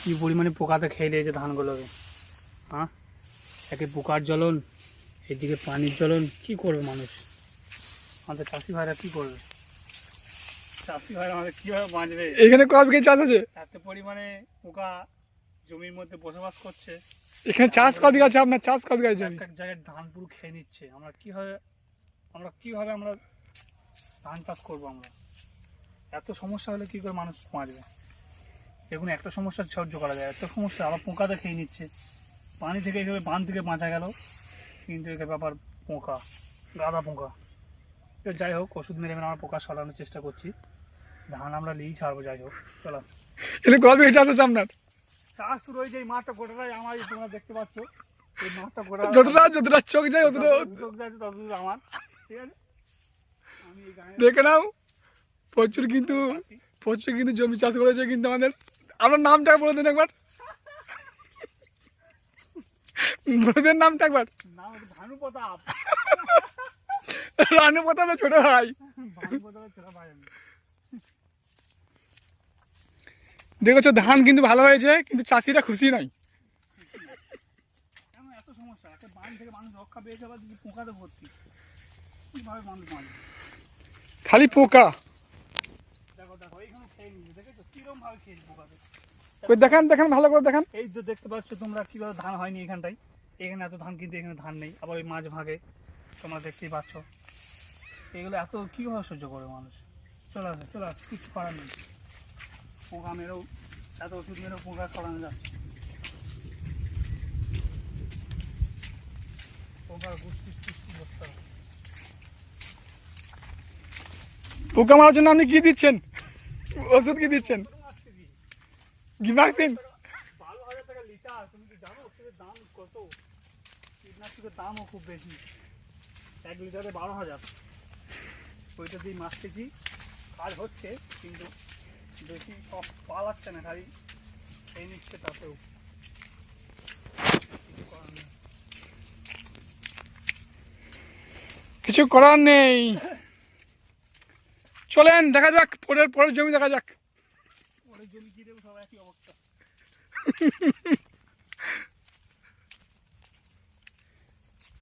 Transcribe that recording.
কি পরিমাণে পোকাতে খেয়ে দিয়েছে ধানগুলোকে। হ্যাঁ, একে পোকার জ্বলন, এদিকে পানির জ্বলন, কি করবে মানুষ? আমাদের চাষি ভাইরা কি করবে? চাষি ভাইরা আমাদের কীভাবে বাঁচবে? এখানে কত বিঘা চাষ আছে? এত পরিমাণে পোকা জমির মধ্যে বসবাস করছে। এখানে চাষ কত বিঘা আছে আপনার? চাষ কত বিঘা আছে? এক এক জায়গায় ধান পুরো খেয়ে নিচ্ছে। আমরা কিভাবে ধান চাষ করবো? আমরা এত সমস্যা হলে কি করে মানুষ বাঁচবে? দেখুন, একটা সমস্যা সহ্য করা যায়, এত সমস্যা আবার পোকাতে খেয়ে নিচ্ছে। পানি থেকে এইভাবে বাঁধ থেকে বাঁচা গেল, কিন্তু একে ব্যাপার পোকা, গাদা পোকা। যাই হোক, ওষুধ মেরে মেরে আমরা পোকা সরানোর চেষ্টা করছি। ধান আমরা নিয়েই ছাড়বো। যাই হোক, চলো। এখানে কত বিঘা চাষ আছে আপনার? চাষ তো রয়েছে, এই মাঠটা গোটাটাই আমার, তোমরা দেখতে পাচ্ছ। এই মাঠটা যতটা চোখ যায় চোখ যাচ্ছে ততদূর আমার। ঠিক আছে, আমি এই গায়ে দেখে নাও। প্রচুর কিন্তু জমি চাষ করেছে কিন্তু আমাদের। আপনার নামটা বলে দিন একবার, বলে দেন নামটা একবার। নাম হচ্ছে ভানু প্রতাপ। রানু প্রতাপের ছোট ভাই। ভানু প্রতাপের ছোট ভাই আমি। দেখেছো, ধান কিন্তু ভালো হয়েছে, কিন্তু চাষিরা খুশি নয়। কেন এত সমস্যা? একটা বান থেকে মানুষ রক্ষা পেয়েছে, আবার দিকে পোকাতে ভর্তি। কিভাবে মানুষ বাঁচবে? খালি পোকা। দেখো দেখো, এইখানে খেয়ে নিচ্ছে, দেখেছো কিরম ভাবে খেয়েছে পোকাতে। দেখেন ভালো করে দেখেন। এই যে দেখতে পাচ্ছ তোমরা কিভাবে ধান হয়নি এখানটায়। এখানে এত ধান, কিন্তু এখানে ধান নেই। আবার ওই মাঝ ভাগে তোমরা দেখতেই পাচ্ছ। এগুলো এত কীভাবে সহ্য করবে মানুষ? চলে আসে, কিছু করার নেই। পোকা মেরেও, এত ওষুধ মেরেও পোকা সরানো যাচ্ছে। পোকার গুষ্টি করতে হবে। পোকা মারার জন্য আপনি কি দিচ্ছেন? ওষুধ কি দিচ্ছেন? ভ্যাকসিন? 12,000 টাকা লিটার। তুমি কি জানো ওষুধের দাম কত? কীটনাশকের দামও খুব বেশি, 1 লিটারে 12,000। ওইটা দিয়ে মাছ থেকে কাজ হচ্ছে, কিন্তু বেশি সব পালাচ্ছে না, খালি এই নিচ্ছে। তাতেও কিছু করার নেই। চলেন দেখা যাক, পরের জমি দেখা যাক। ওদের জমি কি দেবো, সব একই অবস্থা।